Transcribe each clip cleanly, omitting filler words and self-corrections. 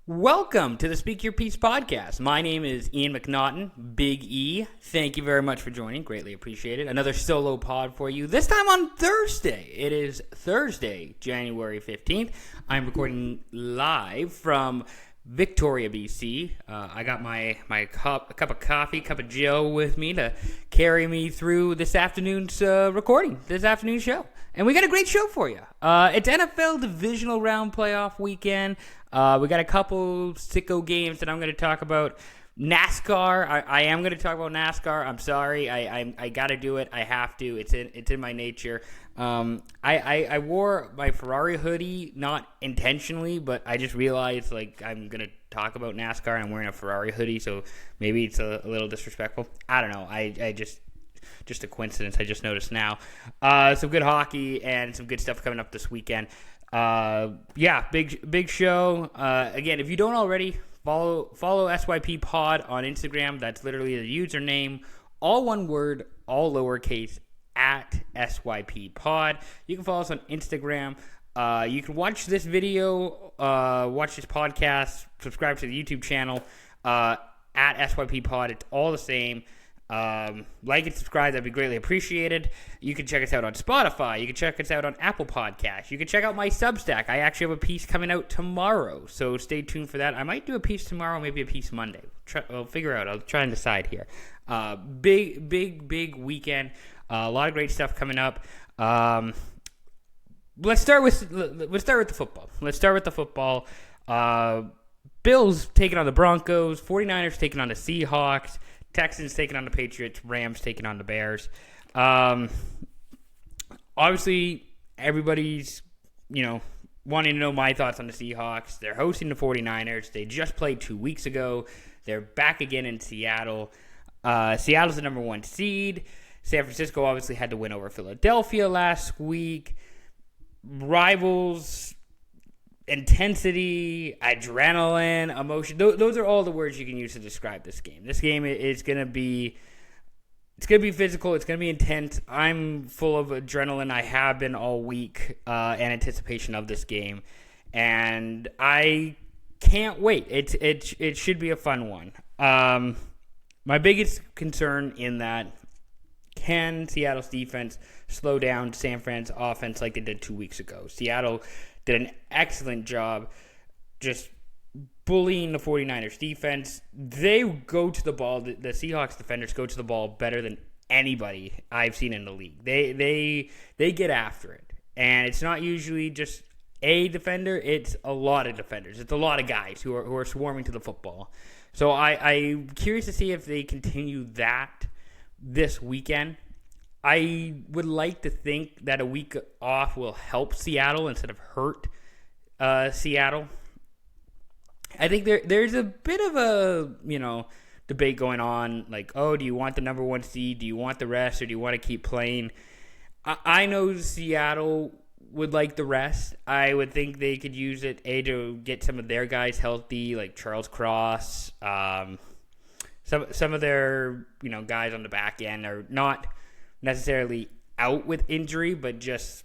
Welcome to the Speak Your Piece podcast. My name is Ian McNaughton, Big E. Thank you very much for joining. Greatly appreciated. Another solo pod for you, this time on Thursday. It is Thursday, January 15th. I'm recording live from Victoria, BC. I got my cup of coffee, cup of joe with me to carry me through this afternoon's recording, this afternoon's show. And we got a great show for you. It's NFL Divisional Round Playoff weekend. We got a couple Sicko games that I'm going to talk about. NASCAR, I am going to talk about NASCAR. I'm sorry, I got to do it. I have to. It's in my nature. I wore my Ferrari hoodie, not intentionally, but I just realized I'm going to talk about NASCAR and I'm wearing a Ferrari hoodie, so maybe it's a little disrespectful. I don't know. I just a coincidence. I just noticed now. Some good hockey and some good stuff coming up this weekend. Big show. Again, if you don't already, follow SYP Pod on Instagram. That's literally the username, all one word, all lowercase, at SYP Pod. You can follow us on Instagram. You can watch this video, watch this podcast, subscribe to the YouTube channel at SYP Pod. It's all the same. Like and subscribe, that'd be greatly appreciated. You can check us out on Spotify. You can check us out on Apple Podcasts. You can check out my Substack. I actually have a piece coming out tomorrow, so stay tuned for that. I might do a piece tomorrow, maybe a piece Monday. I'll figure out. I'll try and decide here. Big weekend. A lot of great stuff coming up. Let's start with the football. Bills taking on the Broncos. 49ers taking on the Seahawks. Texans taking on the Patriots, Rams taking on the Bears. Obviously, everybody's, wanting to know my thoughts on the Seahawks. They're hosting the 49ers. They just played 2 weeks ago. They're back again in Seattle. Seattle's the number one seed. San Francisco obviously had to win over Philadelphia last week. Rivals, intensity, adrenaline, emotion. Those are all the words you can use to describe this game. This game is going to be physical. It's going to be intense. I'm full of adrenaline. I have been all week in anticipation of this game. And I can't wait. It should be a fun one. My biggest concern in that, can Seattle's defense slow down San Fran's offense like they did 2 weeks ago? Seattle did an excellent job just bullying the 49ers defense. They go to the ball. The Seahawks defenders go to the ball better than anybody I've seen in the league. They get after it. And it's not usually just a defender. It's a lot of defenders. It's a lot of guys who are swarming to the football. So I'm curious to see if they continue that this weekend. I would like to think that a week off will help Seattle instead of hurt Seattle. I think there's a bit of a, debate going on, do you want the number one seed? Do you want the rest, or do you want to keep playing? I know Seattle would like the rest. I would think they could use it, to get some of their guys healthy, like Charles Cross. Some of their, guys on the back end are not necessarily out with injury, but just,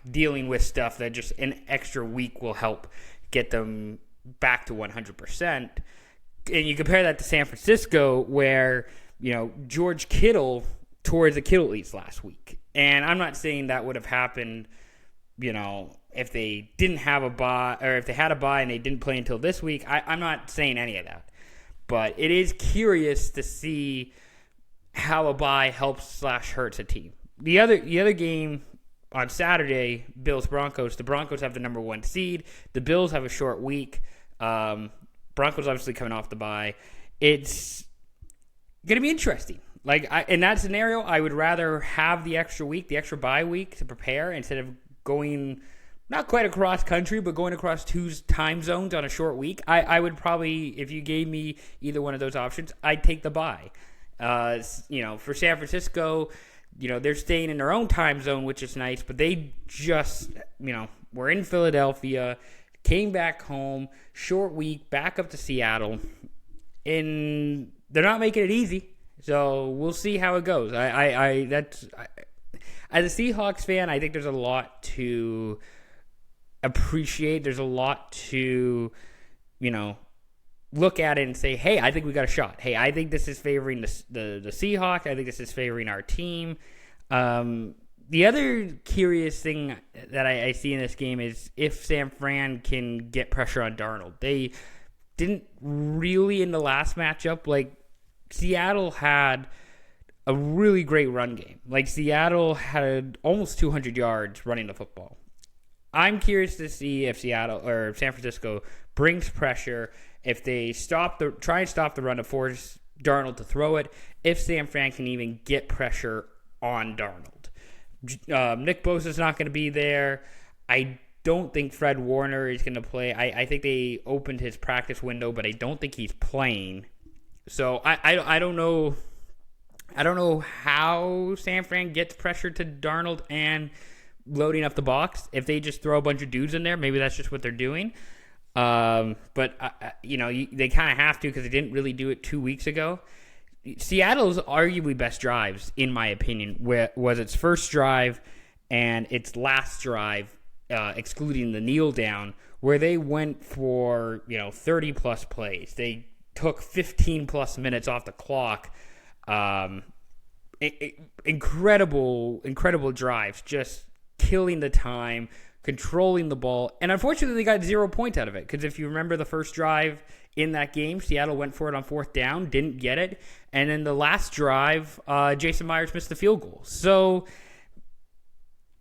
dealing with stuff that just an extra week will help get them back to 100%. And you compare that to San Francisco, where, George Kittle tore his Achilles last week. And I'm not saying that would have happened, if they didn't have a bye, or if they had a bye and they didn't play until this week. I'm not saying any of that. But it is curious to see how a bye helps / hurts a team. The other game on Saturday, Bills-Broncos. The Broncos have the number one seed. The Bills have a short week. Broncos obviously coming off the bye. It's going to be interesting. In that scenario, I would rather have the extra week, the extra bye week to prepare, instead of going not quite across country, but going across 2 time zones on a short week. I would probably, if you gave me either one of those options, I'd take the bye. For San Francisco, they're staying in their own time zone, which is nice, but they just, were in Philadelphia, came back home, short week, back up to Seattle, and they're not making it easy. So we'll see how it goes. As a Seahawks fan, I think there's a lot to appreciate. There's a lot to look at it and say, hey, I think we got a shot. Hey, I think this is favoring the Seahawks. I think this is favoring our team. The other curious thing that I see in this game is if San Fran can get pressure on Darnold. They didn't really in the last matchup. Like, Seattle had a really great run game. Like, Seattle had almost 200 yards running the football. I'm curious to see if Seattle or San Francisco brings pressure, if they try and stop the run to force Darnold to throw it, if San Fran can even get pressure on Darnold. Nick Bosa's not going to be there. I don't think Fred Warner is going to play. I think they opened his practice window, but I don't think he's playing. So I don't know. I don't know how San Fran gets pressure to Darnold and loading up the box. If they just throw a bunch of dudes in there, maybe that's just what they're doing. But they kind of have to because they didn't really do it 2 weeks ago. Seattle's arguably best drives, in my opinion, was its first drive and its last drive, excluding the kneel down, where they went for 30 plus plays. They took 15 plus minutes off the clock. Incredible drives, just killing the time, controlling the ball, and unfortunately they got 0 points out of it, because if you remember the first drive in that game, Seattle went for it on fourth down, didn't get it, and then the last drive, Jason Myers missed the field goal. So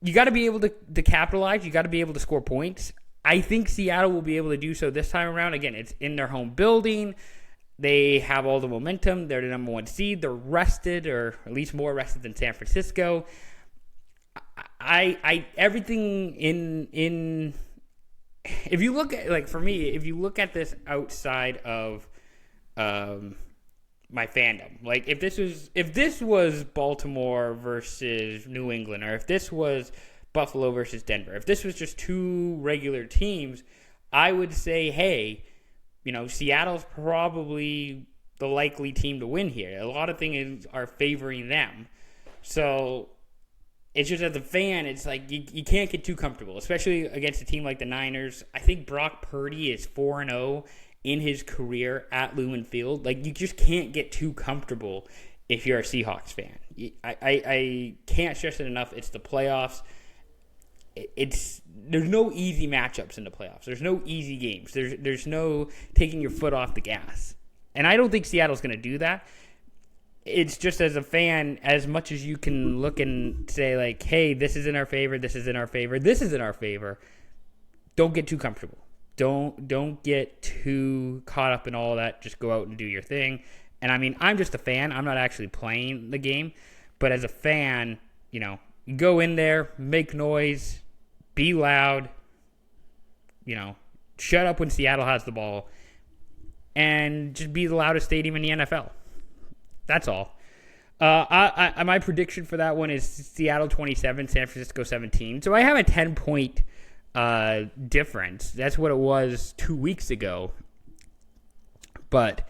you got to be able to capitalize, you got to be able to score points. I think Seattle will be able to do so this time around. Again, it's in their home building. They have all the momentum. They're the number one seed. They're rested, or at least more rested than San Francisco. Everything in if you look at, like, for me, if you look at this outside of my fandom, like if this was Baltimore versus New England, or if this was Buffalo versus Denver, if this was just two regular teams, I would say, hey, Seattle's probably the likely team to win here. A lot of things are favoring them. So it's just, as a fan, it's like you can't get too comfortable, especially against a team like the Niners. I think Brock Purdy is 4-0 in his career at Lumen Field. Like, you just can't get too comfortable if you're a Seahawks fan. I can't stress it enough. It's the playoffs. There's no easy matchups in the playoffs. There's no easy games. There's no taking your foot off the gas. And I don't think Seattle's going to do that. It's just, as a fan, as much as you can look and say, like, hey, this is in our favor, this is in our favor, this is in our favor, don't get too comfortable. Don't get too caught up in all that. Just go out and do your thing. And I mean, I'm just a fan. I'm not actually playing the game. But as a fan, you go in there, make noise, be loud, shut up when Seattle has the ball, and just be the loudest stadium in the NFL. That's all. My prediction for that one is Seattle 27, San Francisco 17. So I have a 10-point difference. That's what it was 2 weeks ago. But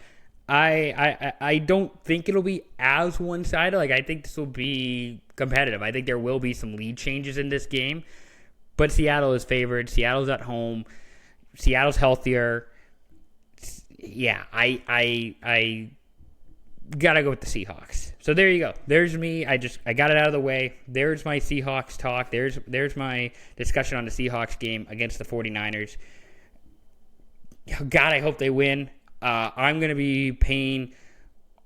I don't think it'll be as one-sided. Like, I think this will be competitive. I think there will be some lead changes in this game. But Seattle is favored. Seattle's at home. Seattle's healthier. Yeah, I gotta go with the Seahawks. So there you go. There's me. I got it out of the way. There's my Seahawks talk. There's my discussion on the Seahawks game against the 49ers. God, I hope they win. I'm going to be paying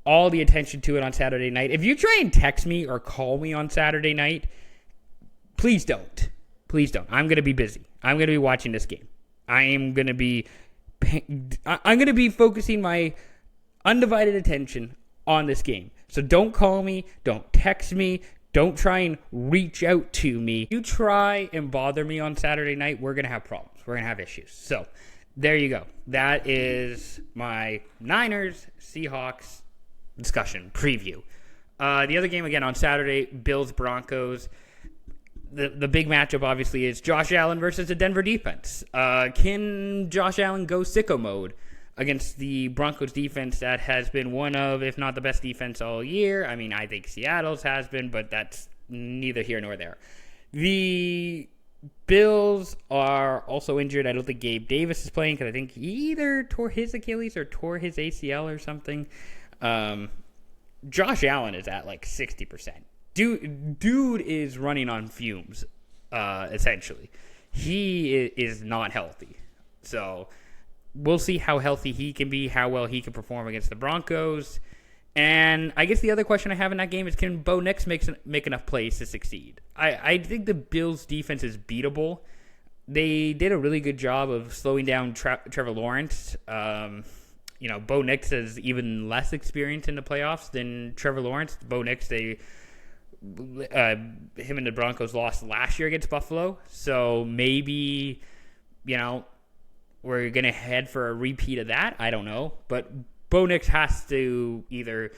all the attention to it on Saturday night. If you try and text me or call me on Saturday night, please don't. Please don't. I'm going to be busy. I'm going to be watching this game. I'm going to be focusing my undivided attention on this game. So don't call me. Don't text me. Don't try and reach out to me. If you try and bother me on Saturday night, we're going to have problems. We're going to have issues. So there you go. That is my Niners Seahawks discussion preview. The other game, again, on Saturday, Bills-Broncos. The big matchup, obviously, is Josh Allen versus the Denver defense. Can Josh Allen go sicko mode against the Broncos defense that has been one of, if not the best defense all year? I mean, I think Seattle's has been, but that's neither here nor there. The Bills are also injured. I don't think Gabe Davis is playing because I think he either tore his Achilles or tore his ACL or something. Josh Allen is at like 60%. Dude is running on fumes, essentially. He is not healthy. So we'll see how healthy he can be, how well he can perform against the Broncos. And I guess the other question I have in that game is, can Bo Nix make enough plays to succeed? I think the Bills' defense is beatable. They did a really good job of slowing down Trevor Lawrence. Bo Nix has even less experience in the playoffs than Trevor Lawrence. Bo Nix, him and the Broncos lost last year against Buffalo. So maybe, we're going to head for a repeat of that. I don't know. But Bo Nix has to either,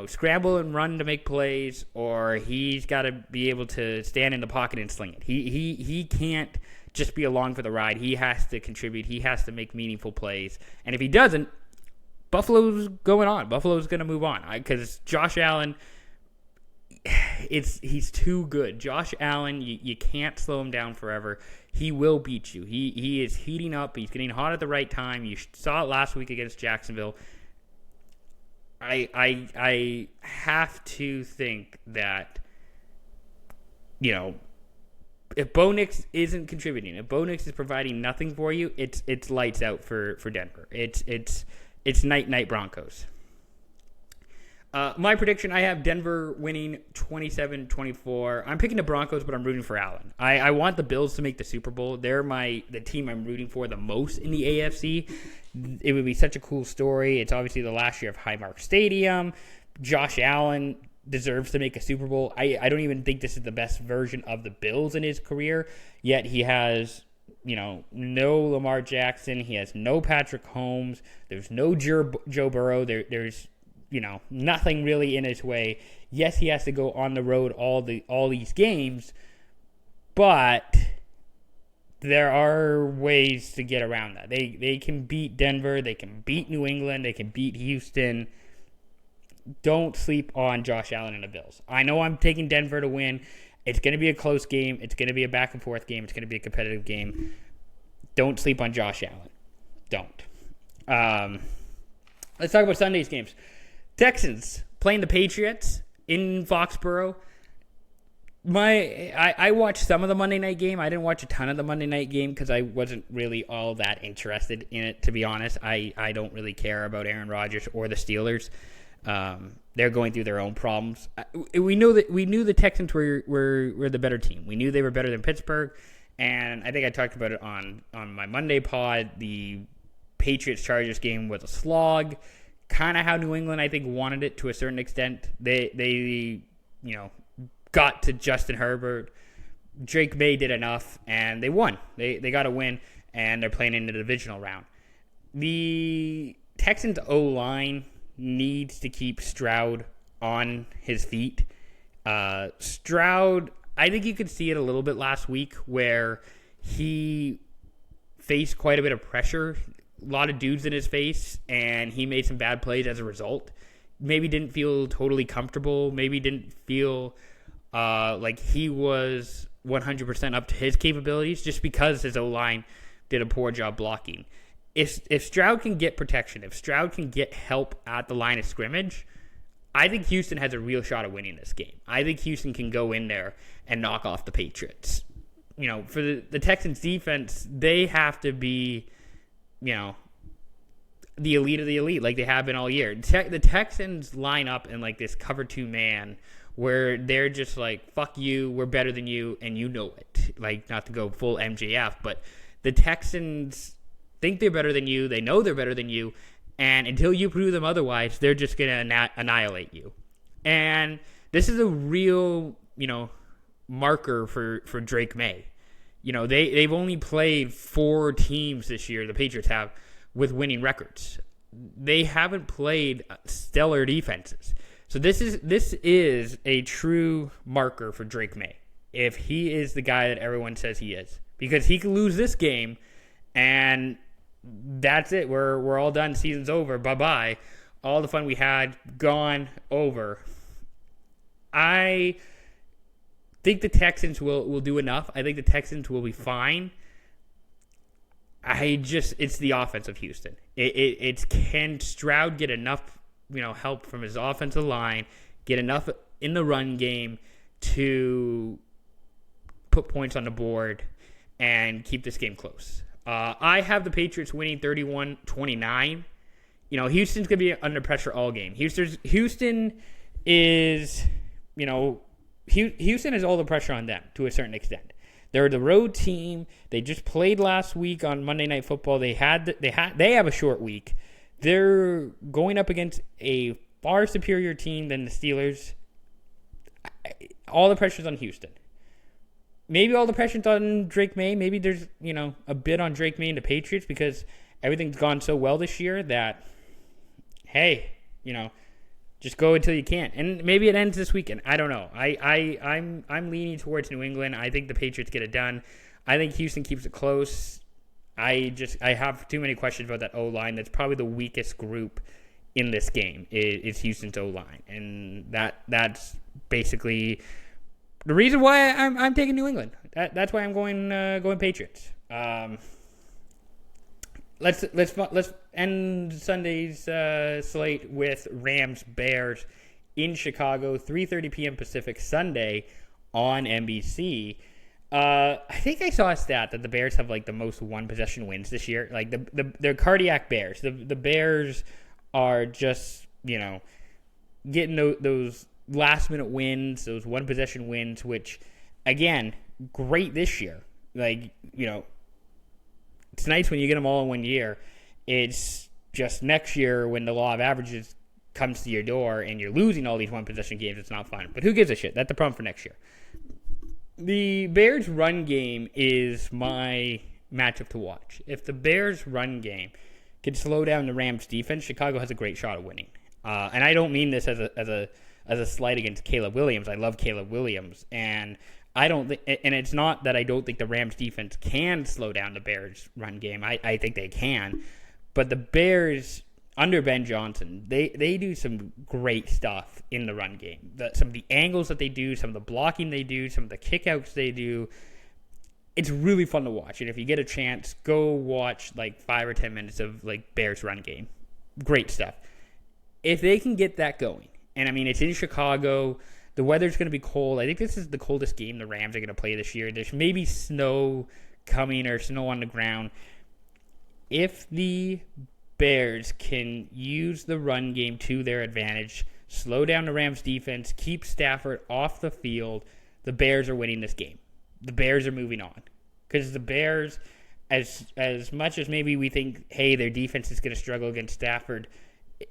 scramble and run to make plays, or he's got to be able to stand in the pocket and sling it. He can't just be along for the ride. He has to contribute. He has to make meaningful plays. And if he doesn't, Buffalo's going on. Buffalo's going to move on. Because Josh Allen, he's too good. Josh Allen, you can't slow him down forever. He will beat you. He is heating up. He's getting hot at the right time. You saw it last week against Jacksonville. I have to think that, if Bo Nix isn't contributing, if Bo Nix is providing nothing for you, it's lights out for Denver. It's night Broncos. My prediction, I have Denver winning 27-24. I'm picking the Broncos, but I'm rooting for Allen. I want the Bills to make the Super Bowl. They're the team I'm rooting for the most in the AFC. It would be such a cool story. It's obviously the last year of Highmark Stadium. Josh Allen deserves to make a Super Bowl. I don't even think this is the best version of the Bills in his career, yet he has, no Lamar Jackson. He has no Patrick Holmes. There's no Joe Burrow. There's nothing really in his way. Yes, he has to go on the road all these games, but there are ways to get around that. They can beat Denver. They can beat New England. They can beat Houston. Don't sleep on Josh Allen and the Bills. I know I'm taking Denver to win. It's going to be a close game. It's going to be a back-and-forth game. It's going to be a competitive game. Don't sleep on Josh Allen. Don't. Let's talk about Sunday's games. Texans playing the Patriots in Foxborough. I watched some of the Monday night game. I didn't watch a ton of the Monday night game because I wasn't really all that interested in it, to be honest. I don't really care about Aaron Rodgers or the Steelers. They're going through their own problems. We knew the Texans were the better team. We knew they were better than Pittsburgh, and I think I talked about it on my Monday pod. The Patriots-Chargers game was a slog. Kind of how New England, I think, wanted it to a certain extent. They got to Justin Herbert. Drake May did enough, and they won. They got a win, and they're playing in the divisional round. The Texans O-line needs to keep Stroud on his feet. Stroud, I think you could see it a little bit last week where he faced quite a bit of pressure, a lot of dudes in his face, and he made some bad plays as a result. Maybe didn't feel totally comfortable. Maybe didn't feel like he was 100% up to his capabilities just because his O-line did a poor job blocking. If Stroud can get protection, if Stroud can get help at the line of scrimmage, I think Houston has a real shot at winning this game. I think Houston can go in there and knock off the Patriots. For the Texans defense, they have to be, the elite of the elite like they have been all year. The Texans line up in like this cover 2 man where they're just like, fuck you, we're better than you, and you know it. Like, not to go full MJF, but the Texans think they're better than you. They know they're better than you. And until you prove them otherwise, they're just going to annihilate you. And this is a real, marker for Drake May. They've only played 4 teams this year, the Patriots have, with winning records. They haven't played stellar defenses. So this is a true marker for Drake May, if he is the guy that everyone says he is. Because he could lose this game, and that's it. We're all done. Season's over. Bye-bye. All the fun we had, gone, over. I think the Texans will do enough. I think the Texans will be fine. It's the offense of Houston. It's can Stroud get enough, help from his offensive line, get enough in the run game to put points on the board and keep this game close. I have the Patriots winning 31-29. Houston's going to be under pressure all game. Houston is, Houston has all the pressure on them to a certain extent. They're the road team. They just played last week on Monday Night Football. They have a short week. They're going up against a far superior team than the Steelers. All the pressure's on Houston. Maybe all the pressure's on Drake May. Maybe there's, a bit on Drake May and the Patriots because everything's gone so well this year that, hey, just go until you can't. And maybe it ends this weekend. I don't know. I'm leaning towards New England. I think the Patriots get it done. I think Houston keeps it close. I have too many questions about that O-line. That's probably the weakest group in this game is Houston's O-line. And that's basically the reason why I'm taking New England. That's why I'm going Patriots. Let's end Sunday's slate with Rams-Bears in Chicago, 3:30 p.m. Pacific Sunday on NBC. I think I saw a stat that the Bears have the most one-possession wins this year. They're cardiac Bears. The Bears are just getting those last-minute wins, those one-possession wins, which again great this year. It's nice when you get them all in 1 year. It's just next year when the law of averages comes to your door and you're losing all these one-possession games, it's not fun. But who gives a shit? That's the problem for next year. The Bears' run game is my matchup to watch. If the Bears' run game can slow down the Rams' defense, Chicago has a great shot of winning. And I don't mean this as a slight against Caleb Williams. I love Caleb Williams, and it's not that I don't think the Rams defense can slow down the Bears run game. I think they can. But the Bears, under Ben Johnson, they do some great stuff in the run game. Some of the angles that they do, some of the blocking they do, some of the kickouts they do. It's really fun to watch. And if you get a chance, go watch 5 or 10 minutes of Bears run game. Great stuff. If they can get that going, and it's in Chicago. The weather's going to be cold. I think this is the coldest game the Rams are going to play this year. There's maybe snow coming or snow on the ground. If the Bears can use the run game to their advantage, slow down the Rams defense, keep Stafford off the field, the Bears are winning this game. The Bears are moving on. Because the Bears, as much as maybe we think, hey, their defense is going to struggle against Stafford,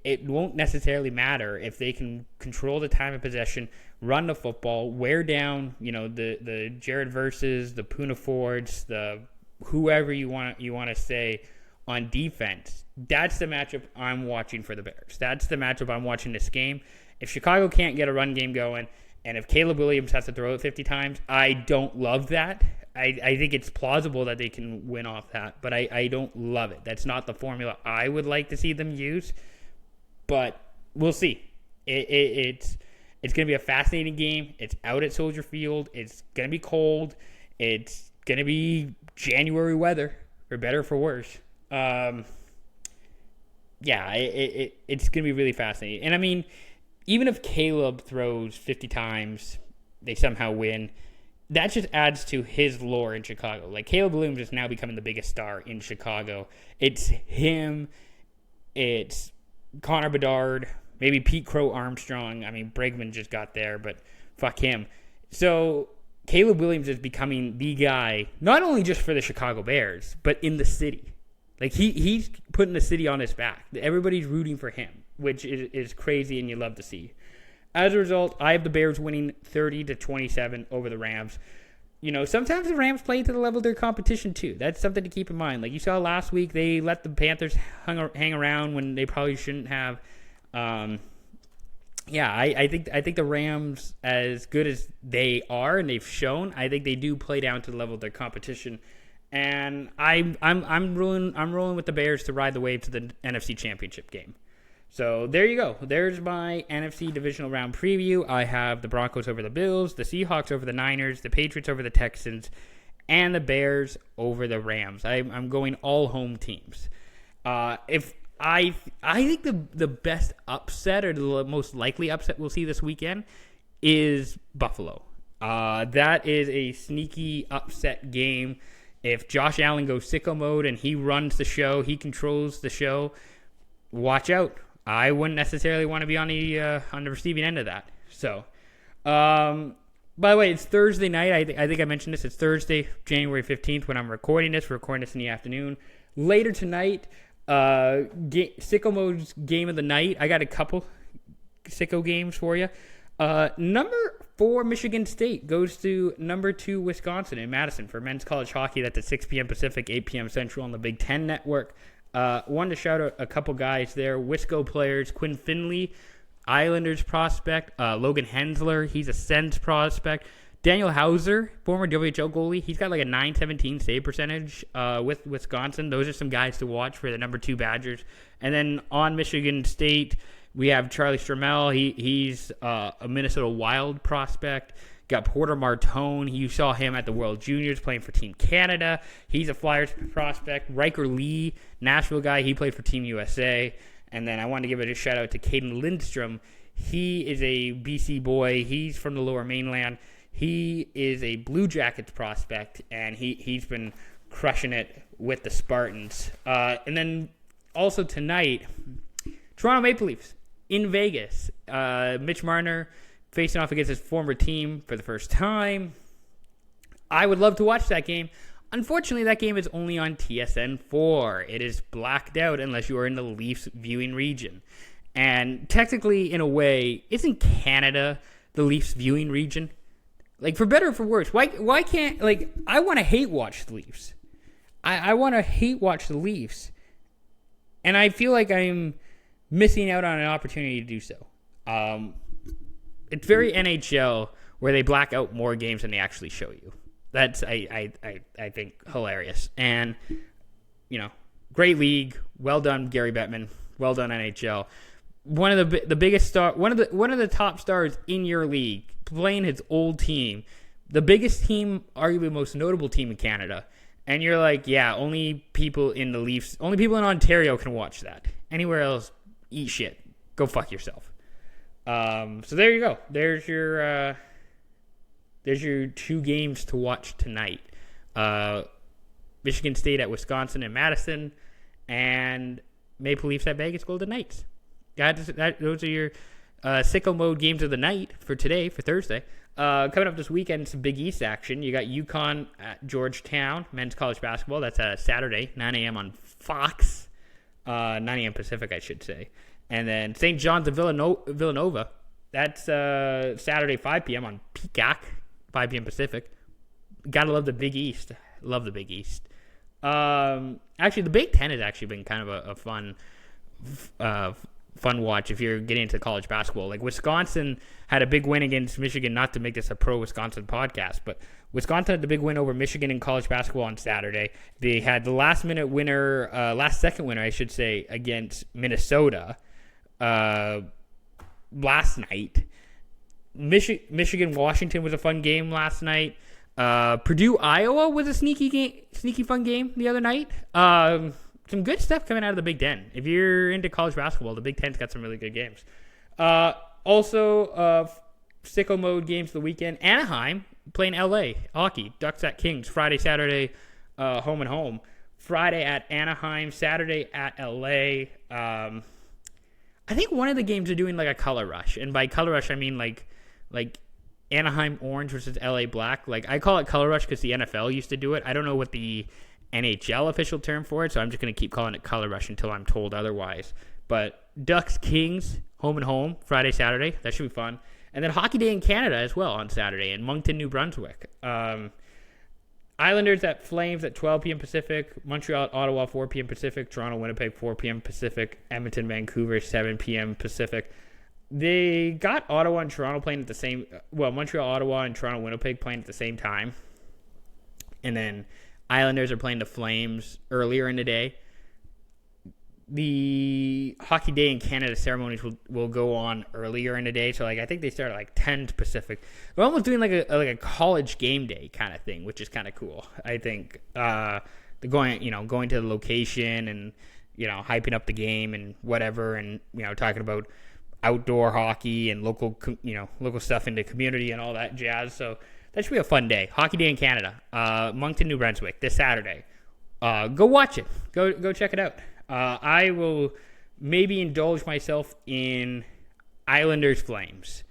it won't necessarily matter if they can control the time of possession, run the football, wear down, the Jared Verses, the Poona Fords, the whoever you want to say on defense. That's the matchup I'm watching for the Bears. That's the matchup I'm watching this game. If Chicago can't get a run game going, and if Caleb Williams has to throw it 50 times, I don't love that. I think it's plausible that they can win off that, but I don't love it. That's not the formula I would like to see them use. But we'll see. It's going to be a fascinating game. It's out at Soldier Field. It's going to be cold. It's going to be January weather, for better or for worse. It's going to be really fascinating. And even if Caleb throws 50 times, they somehow win, that just adds to his lore in Chicago. Caleb Williams is now becoming the biggest star in Chicago. It's him. It's Connor Bedard, maybe Pete Crow Armstrong. Bregman just got there, but fuck him. So Caleb Williams is becoming the guy, not only just for the Chicago Bears, but in the city. He's putting the city on his back. Everybody's rooting for him, which is crazy and you love to see. As a result, I have the Bears winning 30-27 over the Rams. Sometimes the Rams play to the level of their competition too. That's something to keep in mind. You saw last week, they let the Panthers hang around when they probably shouldn't have. I think the Rams, as good as they are and they've shown, I think they do play down to the level of their competition. And I'm rolling with the Bears to ride the wave to the NFC Championship game. So there you go. There's my NFC Divisional Round preview. I have the Broncos over the Bills, the Seahawks over the Niners, the Patriots over the Texans, and the Bears over the Rams. I'm going all home teams. If I think the best upset, or the most likely upset we'll see this weekend, is Buffalo. That is a sneaky upset game. If Josh Allen goes sicko mode and he runs the show, he controls the show, watch out. I wouldn't necessarily want to be on the receiving end of that. So, by the way, it's Thursday night. I think I mentioned this. It's Thursday, January 15th when I'm recording this. We're recording this in the afternoon. Later tonight, Sicko Mode's game of the night. I got a couple Sicko games for you. Number 4 Michigan State goes to number 2 Wisconsin in Madison for men's college hockey. That's at 6 p.m. Pacific, 8 p.m. Central on the Big Ten Network. Wanted to shout out a couple guys there. Wisco players, Quinn Finley, Islanders prospect. Logan Hensler, he's a Sens prospect. Daniel Hauser, former WHL goalie, he's got like a .917 save percentage with Wisconsin. Those are some guys to watch for the number 2 Badgers. And then on Michigan State, we have Charlie Stramel. He's a Minnesota Wild prospect. Got Porter Martone. You saw him at the World Juniors playing for Team Canada. He's a Flyers prospect. Riker Lee, Nashville guy. He played for Team USA. And then I wanted to give a shout out to Caden Lindstrom. He is a BC boy. He's from the Lower Mainland. He is a Blue Jackets prospect, and he's been crushing it with the Spartans. And then also tonight, Toronto Maple Leafs in Vegas. Mitch Marner facing off against his former team for the first time. I would love to watch that game. Unfortunately, that game is only on TSN 4. It is blacked out unless you are in the Leafs viewing region. And technically, in a way, isn't Canada the Leafs viewing region? Like, for better or for worse, why can't, like, I want to hate watch the Leafs. I want to hate watch the Leafs. And I feel like I'm missing out on an opportunity to do so. It's very NHL where they black out more games than they actually show you. That's I think hilarious. And great league. Well done, Gary Bettman. Well done, NHL. One of the biggest star, one of the top stars in your league, playing his old team, the biggest team, arguably most notable team in Canada. And you're like, yeah, only people in Ontario can watch that. Anywhere else, eat shit. Go fuck yourself. So there you go. There's your 2 games to watch tonight. Michigan State at Wisconsin and Madison, and Maple Leafs at Vegas Golden Knights. Those are your Sicko Mode games of the night for today, for Thursday. Coming up this weekend, some Big East action. You got UConn at Georgetown, men's college basketball. That's Saturday, 9 a.m. on Fox. 9 a.m. Pacific, I should say. And then St. John's and Villanova. That's Saturday, 5 p.m. on Peacock, 5 p.m. Pacific. Gotta love the Big East. Love the Big East. Actually, the Big Ten has actually been kind of a fun watch if you're getting into college basketball. Like, Wisconsin had a big win against Michigan, not to make this a pro-Wisconsin podcast, but Wisconsin had the big win over Michigan in college basketball on Saturday. They had the last second winner, I should say, against Minnesota last night. Michigan-Washington was a fun game last night. Purdue-Iowa was a sneaky fun game the other night. Some good stuff coming out of the Big Ten. If you're into college basketball, the Big Ten's got some really good games. Also, Sicko Mode games of the weekend. Anaheim playing LA hockey. Ducks at Kings. Friday, Saturday, home and home. Friday at Anaheim. Saturday at LA. I think one of the games are doing like a color rush. And by color rush, I mean like Anaheim orange versus LA black. Like, I call it color rush because the NFL used to do it. I don't know what the NHL official term for it, so I'm just going to keep calling it color rush until I'm told otherwise. But Ducks Kings, home and home, Friday, Saturday. That should be fun. And then Hockey Day in Canada as well on Saturday in Moncton, New Brunswick. Islanders at Flames at 12 p.m. Pacific. Montreal at Ottawa, 4 p.m. Pacific. Toronto, Winnipeg, 4 p.m. Pacific. Edmonton, Vancouver, 7 p.m. Pacific. They got Ottawa and Toronto playing at the same... Well, Montreal, Ottawa, and Toronto, Winnipeg playing at the same time. And then Islanders are playing the Flames earlier in the day. the Hockey Day in Canada ceremonies will go on earlier in the day. So like I think they start at like 10 Pacific. They're almost doing like a college game day kind of thing, which is kind of cool. I think they're going to the location and hyping up the game and whatever, and talking about outdoor hockey and local stuff in the community and all that jazz. So that should be a fun day. Hockey Day in Canada, Moncton, New Brunswick, this Saturday. Go watch it. Go check it out. I will maybe indulge myself in Islanders Flames,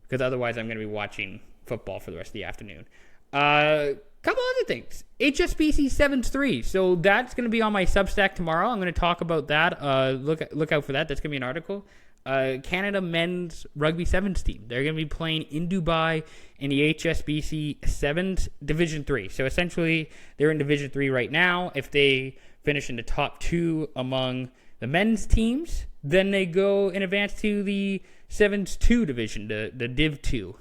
because otherwise I'm going to be watching football for the rest of the afternoon. Couple other things. HSBC 7-3. So that's going to be on my Substack tomorrow. I'm going to talk about that. Look out for that. That's going to be an article. Canada men's rugby sevens team. They're going to be playing in Dubai in the HSBC Sevens Division 3. So essentially, they're in Division 3 right now. If they finish in the top 2 among the men's teams, then they go in advance to the Sevens 2 division, the Div 2,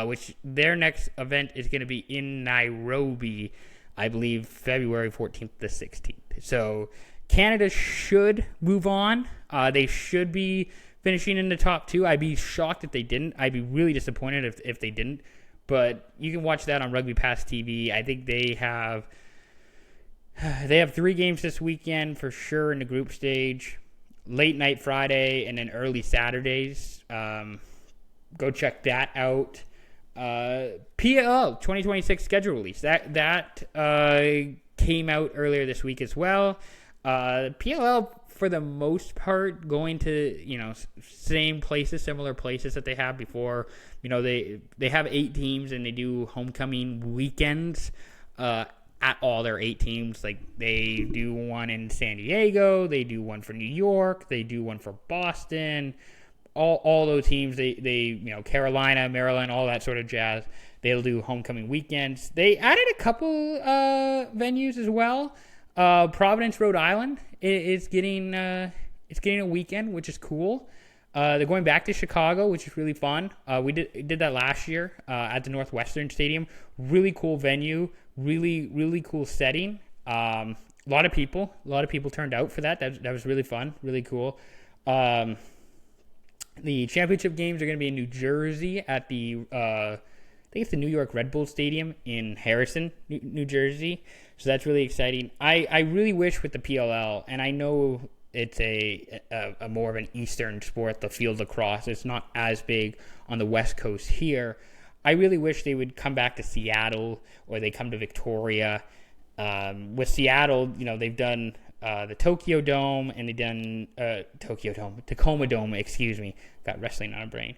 which their next event is going to be in Nairobi, I believe, February 14th to 16th. So Canada should move on. They should be finishing in the top 2. I'd be shocked if they didn't. I'd be really disappointed if they didn't. But you can watch that on Rugby Pass TV. I think they have 3 games this weekend for sure in the group stage. Late night Friday and then early Saturdays. Go check that out. PLL 2026 schedule release. That came out earlier this week as well. PLL, for the most part, going to similar places that they have before. They have 8 teams and they do homecoming weekends at all their 8 teams. Like they do one in San Diego, they do one for New York, they do one for Boston. All those teams, they Carolina, Maryland, all that sort of jazz. They'll do homecoming weekends. They added a couple venues as well. Providence, Rhode Island is getting a weekend, which is cool. They're going back to Chicago, which is really fun. We did that last year at the Northwestern Stadium. Really cool venue, really cool setting. A lot of people turned out for that. That was really fun, really cool. The championship games are going to be in New Jersey at the I think it's the New York Red Bull Stadium in Harrison, New Jersey. So that's really exciting. I really wish with the PLL, and I know it's a more of an Eastern sport, the field lacrosse. It's not as big on the West Coast here. I really wish they would come back to Seattle or they come to Victoria. With Seattle, they've done the Tokyo Dome and they've done Tacoma Dome. Excuse me, got wrestling on a brain.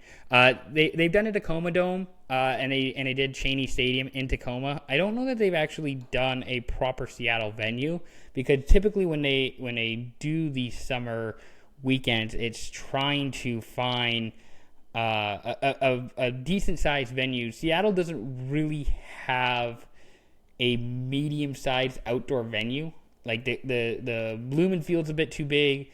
They've done a Tacoma Dome and they did Cheney Stadium in Tacoma. I don't know that they've actually done a proper Seattle venue, because typically when they do these summer weekends, it's trying to find a decent sized venue. Seattle doesn't really have a medium sized outdoor venue. Like the Lumen Field's a bit too big,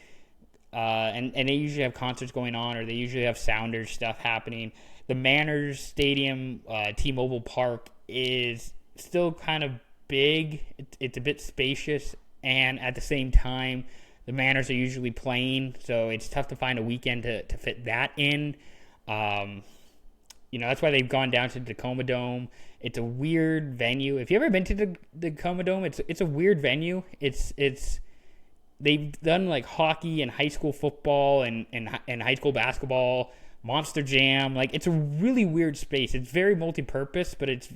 and they usually have concerts going on, or they usually have Sounders stuff happening. The Manners Stadium, T-Mobile Park, is still kind of big. It's a bit spacious, and at the same time, the Manners are usually playing, so it's tough to find a weekend to fit that in. That's why they've gone down to the Tacoma Dome. It's a weird venue. If you've ever been to the Tacoma Dome, it's a weird venue. It's they've done like hockey and high school football and high school basketball, Monster Jam. Like, it's a really weird space. It's very multi-purpose, but it's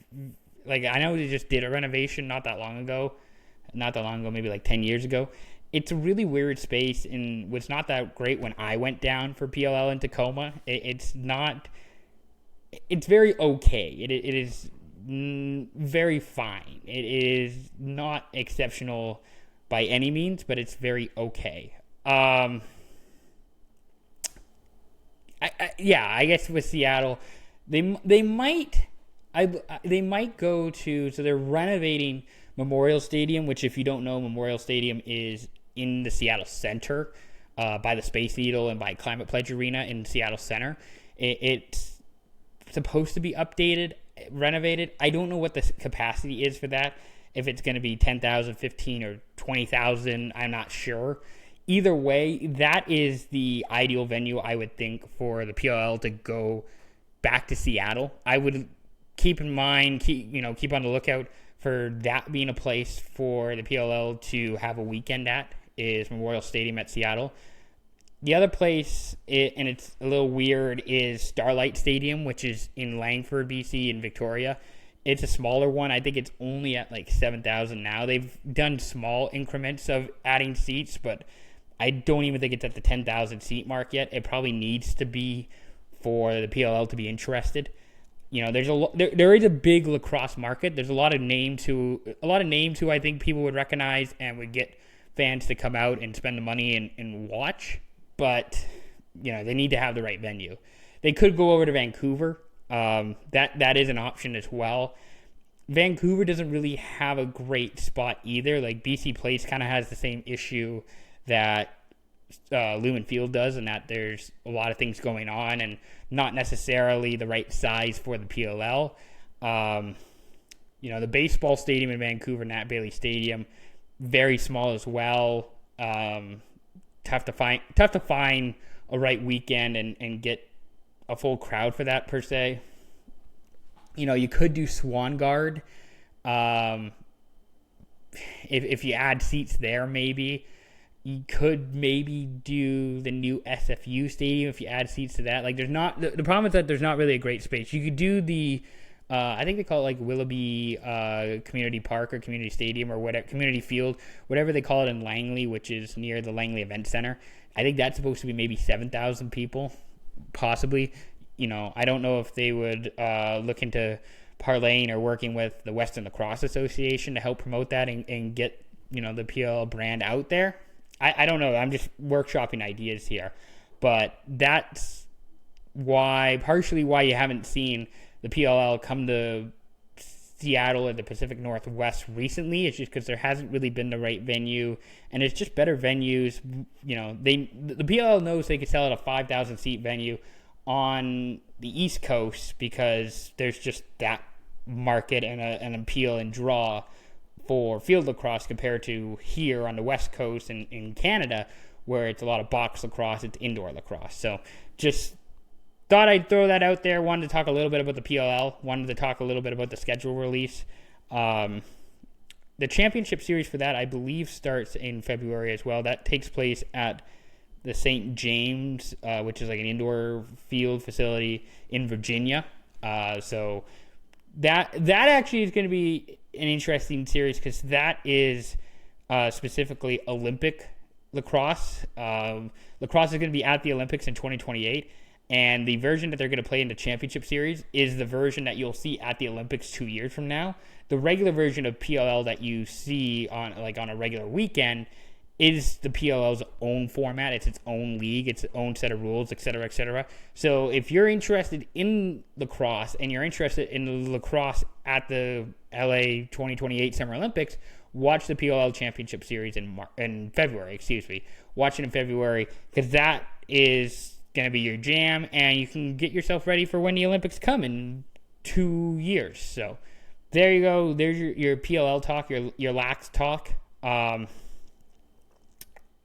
like, I know they just did a renovation not that long ago, maybe like 10 years ago. It's a really weird space and was not that great when I went down for PLL in Tacoma. It's very okay. It is very fine. It is not exceptional by any means, but it's very okay. I guess with Seattle, they might go to, so they're renovating Memorial Stadium, which, if you don't know, Memorial Stadium is in the Seattle Center, by the Space Needle and by Climate Pledge Arena in Seattle Center. It's supposed to be updated, renovated. I don't know what the capacity is for that. If it's going to be 10,000, 15, or 20,000, I'm not sure. either way, that is the ideal venue, I would think, for the PLL to go back to Seattle. I would keep in mind, keep on the lookout for that being a place for the PLL to have a weekend at, is Memorial Stadium at Seattle. The other place, and it's a little weird, is Starlight Stadium, which is in Langford, BC, in Victoria. It's a smaller one. I think it's only at like 7,000 now. They've done small increments of adding seats, but I don't even think it's at the 10,000 seat mark yet. It probably needs to be for the PLL to be interested. There is a big lacrosse market. There's a lot of names who I think people would recognize and would get fans to come out and spend the money and watch. But they need to have the right venue. They could go over to Vancouver. That is an option as well. Vancouver doesn't really have a great spot either. Like BC Place kind of has the same issue that Lumen Field does, and that there's a lot of things going on and not necessarily the right size for the PLL. The baseball stadium in Vancouver, Nat Bailey Stadium, very small as well. Tough to find a right weekend and get a full crowd for that per se. You could do Swangard. If you add seats there, maybe. You could maybe do the new SFU stadium if you add seats to that. Like, there's not the problem is that there's not really a great space. You could do the I think they call it like Willoughby Community Park or Community Stadium or whatever, Community Field, whatever they call it in Langley, which is near the Langley Event Center. I think that's supposed to be maybe 7,000 people, possibly. I don't know if they would look into parlaying or working with the Western Lacrosse Association to help promote that and get the PLL brand out there. I don't know. I'm just workshopping ideas here, but that's partially why you haven't seen the PLL come to Seattle or the Pacific Northwest recently. It's just because there hasn't really been the right venue, and it's just better venues. The PLL knows they could sell at a 5,000 seat venue on the East Coast because there's just that market and an appeal and draw for field lacrosse compared to here on the West Coast and in Canada, where it's a lot of box lacrosse, it's indoor lacrosse. So just thought I'd throw that out there. Wanted to talk a little bit about the PLL. Wanted to talk a little bit about the schedule release. The championship series for that, I believe, starts in February as well. That takes place at the St. James, which is like an indoor field facility in Virginia. So that actually is going to be an interesting series because that is specifically Olympic lacrosse. Lacrosse is going to be at the Olympics in 2028. And the version that they're going to play in the championship series is the version that you'll see at the Olympics 2 years from now. The regular version of PLL that you see on a regular weekend is the PLL's own format. It's its own league, its own set of rules, et cetera, et cetera. So if you're interested in lacrosse and you're interested in the lacrosse at the LA 2028 Summer Olympics, watch the PLL Championship Series in February. Watch it in February because that is going to be your jam, and you can get yourself ready for when the Olympics come in 2 years. So there you go. There's your PLL talk, your lax talk.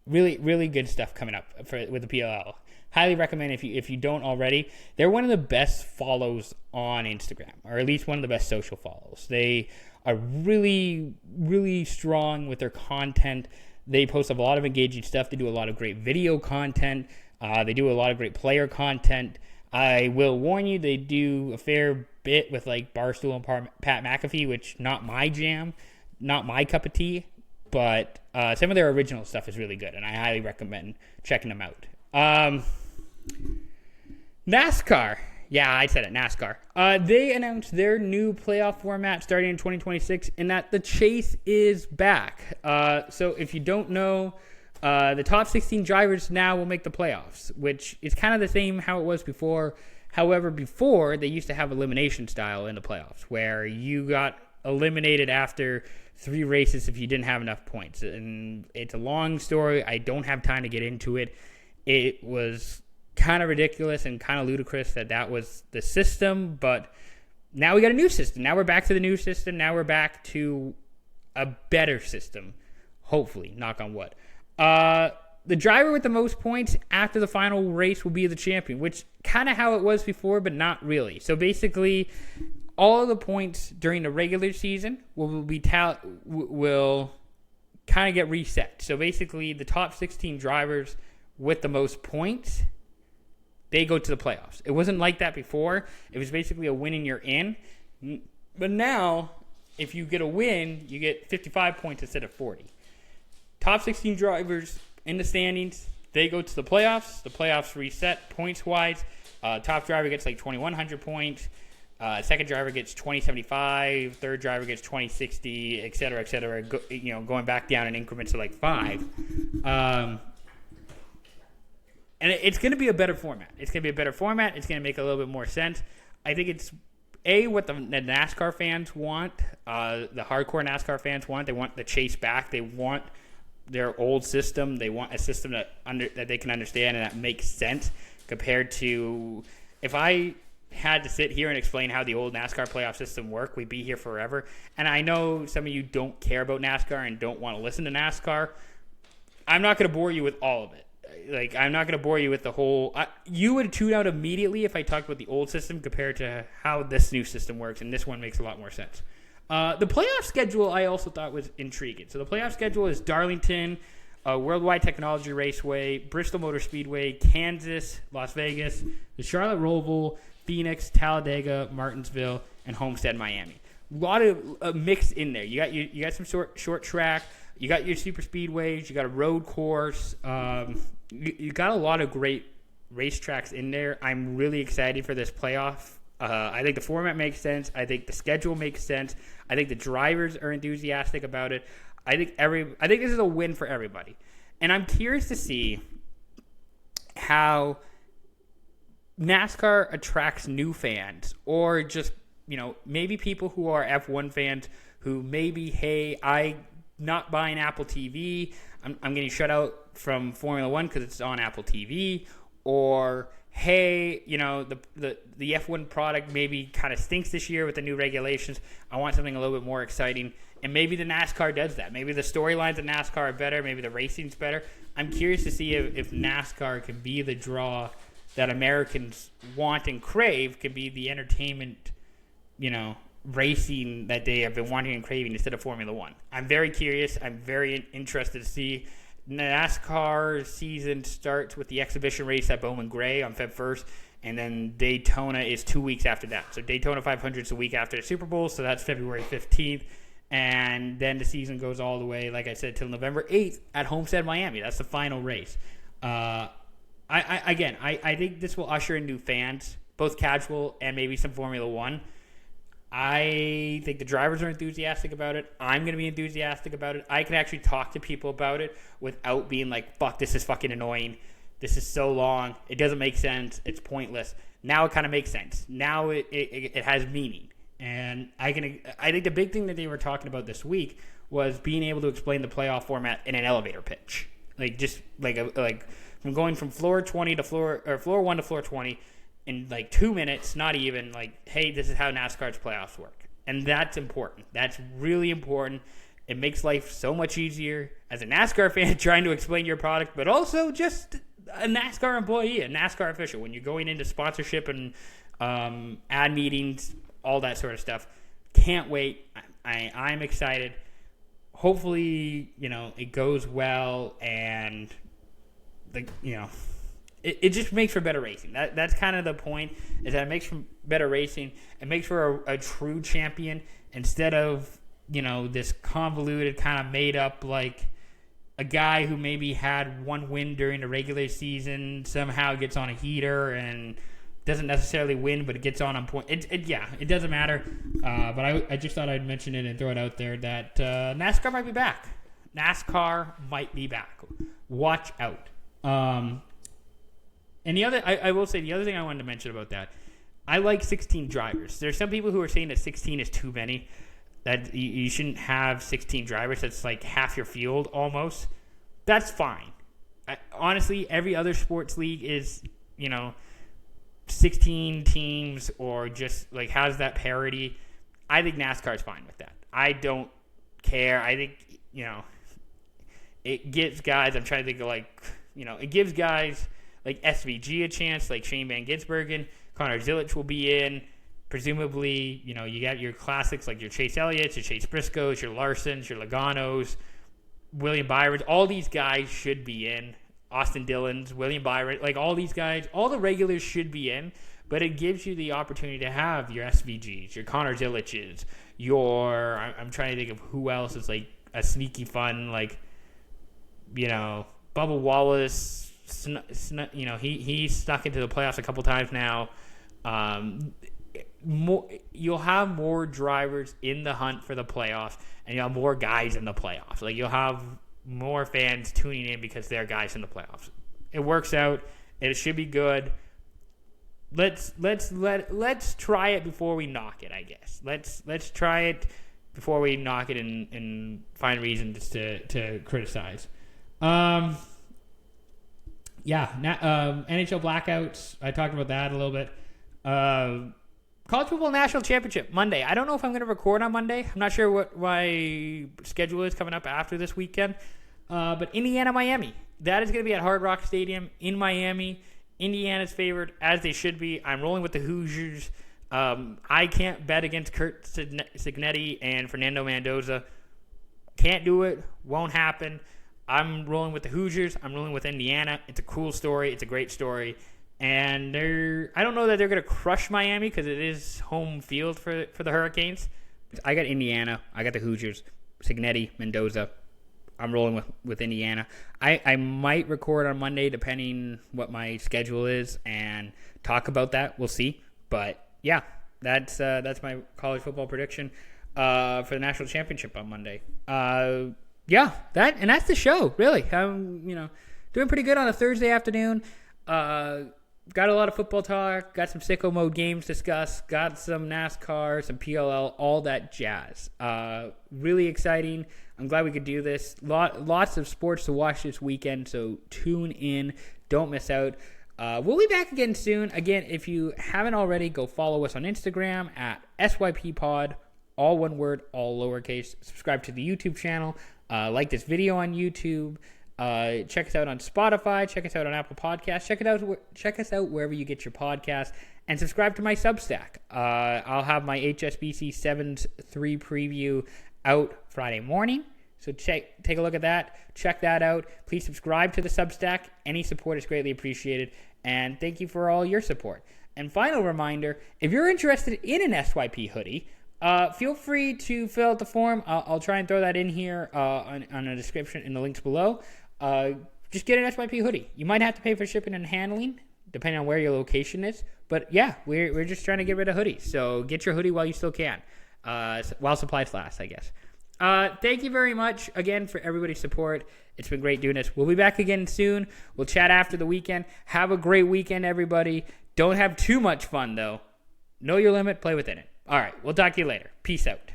Really, really good stuff coming up with the PLL. Highly recommend if you don't already. They're one of the best follows on Instagram, or at least one of the best social follows. They are really, really strong with their content. They post a lot of engaging stuff. They do a lot of great video content. They do a lot of great player content. I will warn you, they do a fair bit with like Barstool and Pat McAfee, which not my jam, not my cup of tea. But some of their original stuff is really good, and I highly recommend checking them out. NASCAR. Yeah, I said it, NASCAR. They announced their new playoff format starting in 2026, and that the chase is back. So if you don't know, the top 16 drivers now will make the playoffs, which is kind of the same how it was before. However, before, they used to have elimination style in the playoffs, where you got eliminated after 3 races if you didn't have enough points. And it's a long story. I don't have time to get into it. It was kind of ridiculous and kind of ludicrous that was the system, but now we got a new system. Now we're back to the new system. Now we're back to a better system, hopefully, knock on wood. the driver with the most points after the final race will be the champion, which kind of how it was before, but not really. So basically, all of the points during the regular season will kind of get reset. So basically, the top 16 drivers with the most points, they go to the playoffs. It wasn't like that before. It was basically a win and you're in. But now, if you get a win, you get 55 points instead of 40. Top 16 drivers in the standings, they go to the playoffs. The playoffs reset points-wise. Top driver gets like 2,100 points. Second driver gets 2,075. Third driver gets 2,060, et cetera, going back down in increments of like 5. And it's going to be a better format. It's going to make a little bit more sense. I think it's what the NASCAR fans want, the hardcore NASCAR fans want. They want the chase back. They want their old system. They want a system that they can understand and that makes sense compared to if I had to sit here and explain how the old NASCAR playoff system worked, we'd be here forever. And I know some of you don't care about NASCAR and don't want to listen to NASCAR. I'm not going to bore you with all of it. Like, I'm not going to bore you with the whole... you would tune out immediately if I talked about the old system compared to how this new system works, and this one makes a lot more sense. The playoff schedule I also thought was intriguing. So the playoff schedule is Darlington, Worldwide Technology Raceway, Bristol Motor Speedway, Kansas, Las Vegas, the Charlotte Roval, Phoenix, Talladega, Martinsville, and Homestead, Miami. A lot of mix in there. You got some short track. You got your super speedways. You got a road course. You got a lot of great racetracks in there. I'm really excited for this playoff. I think the format makes sense. I think the schedule makes sense. I think the drivers are enthusiastic about it. I think this is a win for everybody. And I'm curious to see how NASCAR attracts new fans or just, maybe people who are F1 fans who maybe, hey, I'm not buying Apple TV. I'm getting shut out from Formula One because it's on Apple TV. Or, hey, the F1 product maybe kind of stinks this year with the new regulations. I want something a little bit more exciting. And maybe the NASCAR does that. Maybe the storylines of NASCAR are better. Maybe the racing's better. I'm curious to see if NASCAR can be the draw that Americans want and crave, can be the entertainment, racing that they have been wanting and craving instead of Formula One. I'm very curious. I'm very interested to see. NASCAR season starts with the exhibition race at Bowman Gray on Feb 1st, and then Daytona is 2 weeks after that. So Daytona 500 is a week after the Super Bowl, so that's February 15th. And then the season goes all the way, like I said, till November 8th at Homestead, Miami. That's the final race. I think this will usher in new fans, both casual and maybe some Formula One. I think the drivers are enthusiastic about it. I'm going to be enthusiastic about it. I can actually talk to people about it without being like, fuck, this is fucking annoying. This is so long. It doesn't make sense. It's pointless. Now it kind of makes sense. Now it has meaning. And I think the big thing that they were talking about this week was being able to explain the playoff format in an elevator pitch. Like just like from going from floor 20 to floor 1 to floor 20 in like 2 minutes, not even like, hey, this is how NASCAR's playoffs work. And that's important. That's really important. It makes life so much easier as a NASCAR fan trying to explain your product, but also just a NASCAR employee, a NASCAR official. When you're going into sponsorship and ad meetings, all that sort of stuff. Can't wait. I'm excited. Hopefully, it goes well and it just makes for better racing. That's kind of the point, is that it makes for better racing. It makes for a true champion instead of, this convoluted kind of made up, like a guy who maybe had one win during the regular season somehow gets on a heater and doesn't necessarily win, but it gets on point. It doesn't matter. But I just thought I'd mention it and throw it out there that NASCAR might be back. NASCAR might be back. Watch out. And I will say the other thing I wanted to mention about that, I like 16 drivers. There's some people who are saying that 16 is too many, that you shouldn't have 16 drivers. That's like half your field almost. That's fine. Honestly, every other sports league is, 16 teams or just like has that parity. I think NASCAR is fine with that. I don't care. I think, it gives guys, I'm trying to think of it gives guys like SVG a chance, like Shane Van Gisbergen. Connor Zilic will be in. Presumably, you got your classics like your Chase Elliott's, your Chase Briscoes, your Larsons, your Logano's, William Byron's. All these guys should be in. Austin Dillon's, William Byron, like all these guys, all the regulars should be in, but it gives you the opportunity to have your SVGs, your Connor Zilich's, I'm trying to think of who else is like a sneaky fun, like, Bubba Wallace, he snuck into the playoffs a couple times now. You'll have more drivers in the hunt for the playoffs, and you'll have more guys in the playoffs. Like, you'll have more fans tuning in because they're guys in the playoffs. It works out. It should be good. Let's try it before we knock it, I guess. Let's try it before we knock it and find reasons to criticize. NHL blackouts. I talked about that a little bit. College Football National Championship Monday. I don't know if I'm going to record on Monday. I'm not sure what my schedule is coming up after this weekend. But Indiana, Miami. That is going to be at Hard Rock Stadium in Miami. Indiana's favored, as they should be. I'm rolling with the Hoosiers. I can't bet against Kurt Cignetti and Fernando Mendoza. Can't do it. Won't happen. I'm rolling with the Hoosiers. I'm rolling with Indiana. It's a cool story. It's a great story. And I don't know that they're going to crush Miami because it is home field for the Hurricanes. I got Indiana. I got the Hoosiers. Cignetti, Mendoza. I'm rolling with Indiana. I might record on Monday depending what my schedule is and talk about that. We'll see. But yeah, that's my college football prediction for the national championship on Monday. That's the show. Really, I'm doing pretty good on a Thursday afternoon. Got a lot of football talk, got some Sicko Mode Games discussed, got some NASCAR, some PLL, all that jazz. Really exciting. I'm glad we could do this. Lots of sports to watch this weekend, so tune in. Don't miss out. We'll be back again soon. Again, if you haven't already, go follow us on Instagram at SYP Pod, all one word, all lowercase. Subscribe to the YouTube channel. Like this video on YouTube. Check us out on Spotify. Check us out on Apple Podcasts. Check us out wherever you get your podcasts, and subscribe to my Substack. I'll have my HSBC 7-3 preview out Friday morning, so take a look at that. Check that out. Please subscribe to the Substack. Any support is greatly appreciated, and thank you for all your support. And final reminder: if you're interested in an SYP hoodie, feel free to fill out the form. I'll try and throw that in here on a description in the links below. Just get an SYP hoodie. You might have to pay for shipping and handling, depending on where your location is. But yeah, we're just trying to get rid of hoodies. So get your hoodie while you still can, while supplies last, I guess. Thank you very much again for everybody's support. It's been great doing this. We'll be back again soon. We'll chat after the weekend. Have a great weekend, everybody. Don't have too much fun, though. Know your limit. Play within it. All right. We'll talk to you later. Peace out.